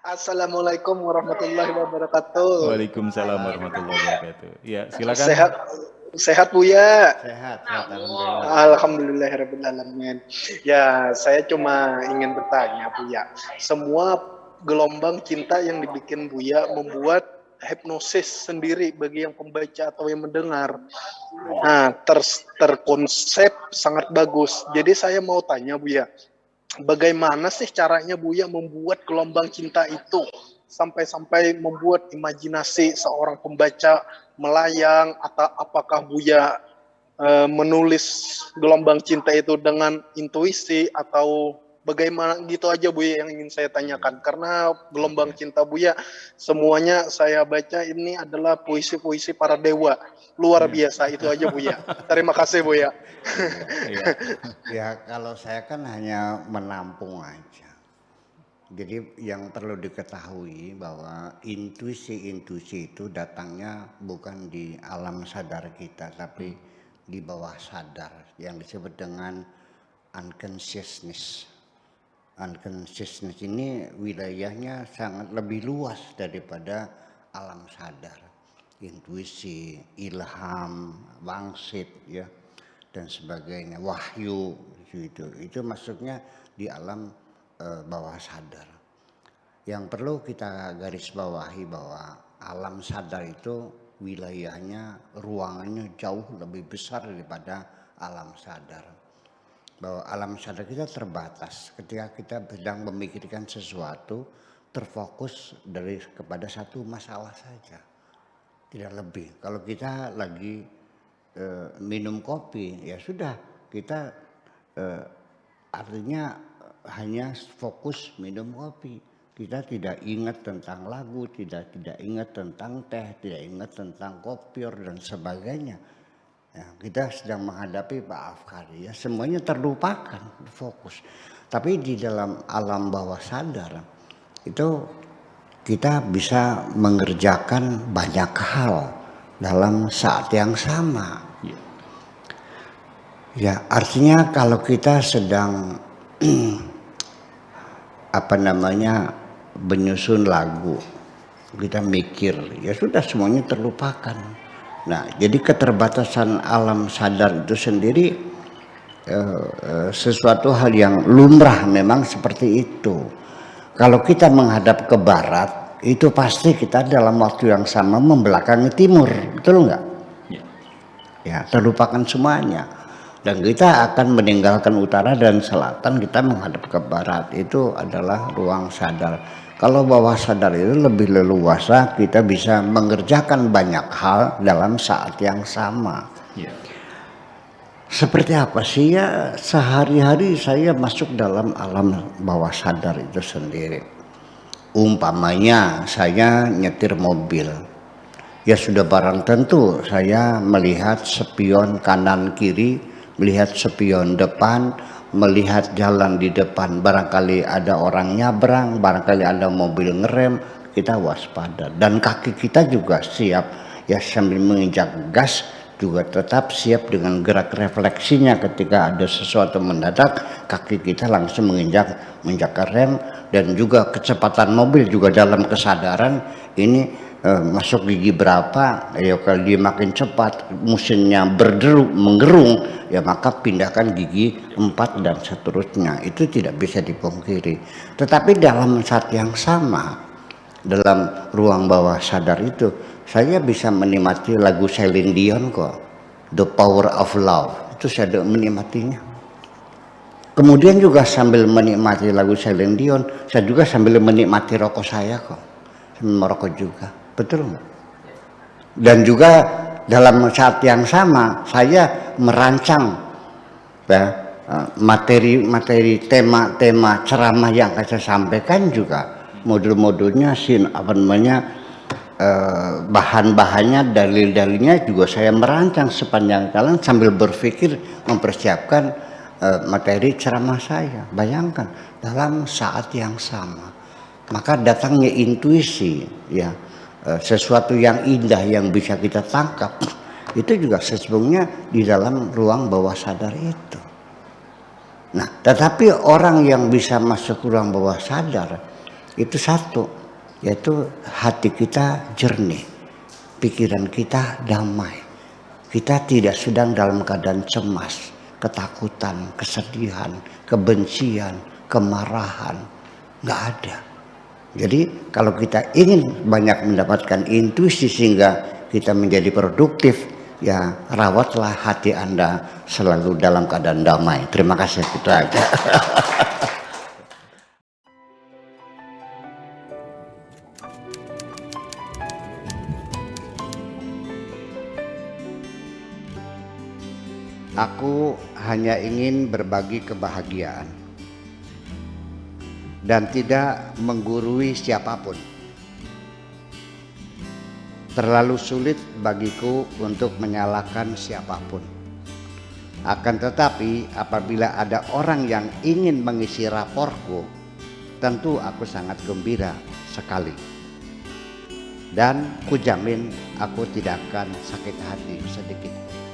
Assalamualaikum warahmatullahi wabarakatuh. Waalaikumsalam warahmatullahi wabarakatuh. Ya, silakan. Sehat, sehat Buya. Sehat, sehat, alhamdulillah. Alhamdulillahirrabbilalamin. Ya, saya cuma ingin bertanya Buya. Semua gelombang cinta yang dibikin Buya membuat hipnosis sendiri bagi yang pembaca atau yang mendengar. Nah, terkonsep sangat bagus. Jadi saya mau tanya Buya, bagaimana sih caranya Buya membuat gelombang cinta itu sampai membuat imajinasi seorang pembaca melayang, atau apakah Buya menulis gelombang cinta itu dengan intuisi atau bagaimana, gitu aja Buya yang ingin saya tanyakan. Karena gelombang cinta Buya semuanya saya baca ini adalah puisi-puisi para dewa. Luar biasa, itu aja Buya. Terima kasih Buya. Ya kalau saya kan hanya menampung aja. Jadi yang perlu diketahui bahwa intuisi itu datangnya bukan di alam sadar kita, tapi di bawah sadar yang disebut dengan unconsciousness. Unconsciousness ini wilayahnya sangat lebih luas daripada alam sadar. Intuisi, ilham, wangsit ya dan sebagainya, wahyu itu masuknya di alam bawah sadar. Yang perlu kita garis bawahi bahwa alam sadar itu wilayahnya, ruangannya jauh lebih besar daripada alam sadar. Bahwa alam sadar kita terbatas ketika kita sedang memikirkan sesuatu, terfokus kepada satu masalah saja, tidak lebih. Kalau kita lagi minum kopi, ya sudah, kita artinya hanya fokus minum kopi. Kita tidak ingat tentang lagu, tidak ingat tentang teh, tidak ingat tentang kopior dan sebagainya. Ya, kita sedang menghadapi Pak Afkari, ya semuanya terlupakan, fokus. Tapi di dalam alam bawah sadar itu kita bisa mengerjakan banyak hal dalam saat yang sama. Ya, artinya kalau kita sedang menyusun lagu, kita mikir, ya sudah semuanya terlupakan. Nah, jadi keterbatasan alam sadar itu sendiri sesuatu hal yang lumrah, memang seperti itu. Kalau kita menghadap ke barat, itu pasti kita dalam waktu yang sama membelakangi timur, betul nggak? Ya, terlupakan semuanya. Dan kita akan meninggalkan utara dan selatan, kita menghadap ke barat. Itu adalah ruang sadar. Kalau bawah sadar itu lebih leluasa, kita bisa mengerjakan banyak hal dalam saat yang sama. Seperti apa sih ya, sehari-hari saya masuk dalam alam bawah sadar itu sendiri. Umpamanya saya nyetir mobil, ya sudah barang tentu saya melihat spion kanan kiri, melihat spion depan, melihat jalan di depan, barangkali ada orang nyabrang, barangkali ada mobil ngerem, kita waspada. Dan kaki kita juga siap, ya sambil menginjak gas juga tetap siap dengan gerak refleksinya. Ketika ada sesuatu mendadak, kaki kita langsung menginjak rem. Dan juga kecepatan mobil juga dalam kesadaran ini masuk gigi berapa, ya kalau dia makin cepat mesinnya menggerung, ya maka pindahkan gigi 4 dan seterusnya. Itu tidak bisa dipungkiri. Tetapi dalam saat yang sama, dalam ruang bawah sadar itu, saya bisa menikmati lagu Celine Dion kok, The Power of Love. Itu saya menikmatinya. Kemudian juga sambil menikmati lagu Celine Dion, saya juga sambil menikmati rokok saya kok, sambil merokok juga. Betul nggak? Dan juga dalam saat yang sama saya merancang ya, materi tema ceramah yang akan saya sampaikan juga, modul-modulnya, bahan-bahannya, dalil-dalilnya juga saya merancang sepanjang jalan sambil berpikir mempersiapkan materi ceramah saya. Bayangkan dalam saat yang sama, maka datangnya intuisi, ya sesuatu yang indah yang bisa kita tangkap, itu juga sesungguhnya di dalam ruang bawah sadar itu. Nah, tetapi orang yang bisa masuk ruang bawah sadar itu satu, yaitu hati kita jernih, pikiran kita damai. Kita tidak sedang dalam keadaan cemas, ketakutan, kesedihan, kebencian, kemarahan. Nggak ada. Jadi kalau kita ingin banyak mendapatkan intuisi sehingga kita menjadi produktif, ya rawatlah hati Anda selalu dalam keadaan damai. Terima kasih, itu aja. Aku hanya ingin berbagi kebahagiaan dan tidak menggurui siapapun. Terlalu sulit bagiku untuk menyalahkan siapapun. Akan tetapi apabila ada orang yang ingin mengisi raportku, tentu aku sangat gembira sekali. Dan kujamin aku tidak akan sakit hati sedikit.